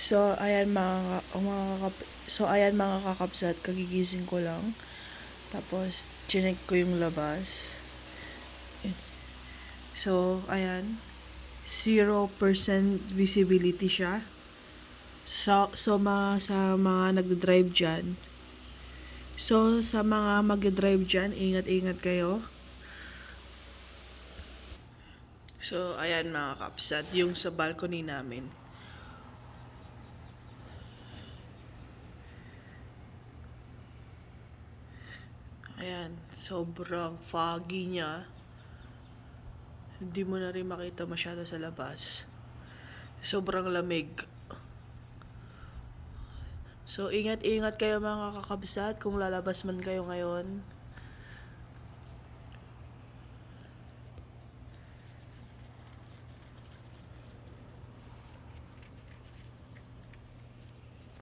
So, ayan mga kakapsat, kagigising ko lang. Tapos, chinek ko yung labas. So, ayan. 0% visibility siya. Sa mga nagdadrive dyan. So, sa mga magdadrive dyan, ingat-ingat kayo. So, ayan mga kapsat, yung sa balcony namin. Ayan, sobrang foggy niya. Hindi mo na rin makita masyado sa labas. Sobrang lamig. So, ingat-ingat kayo mga kakabsat kung lalabas man kayo ngayon.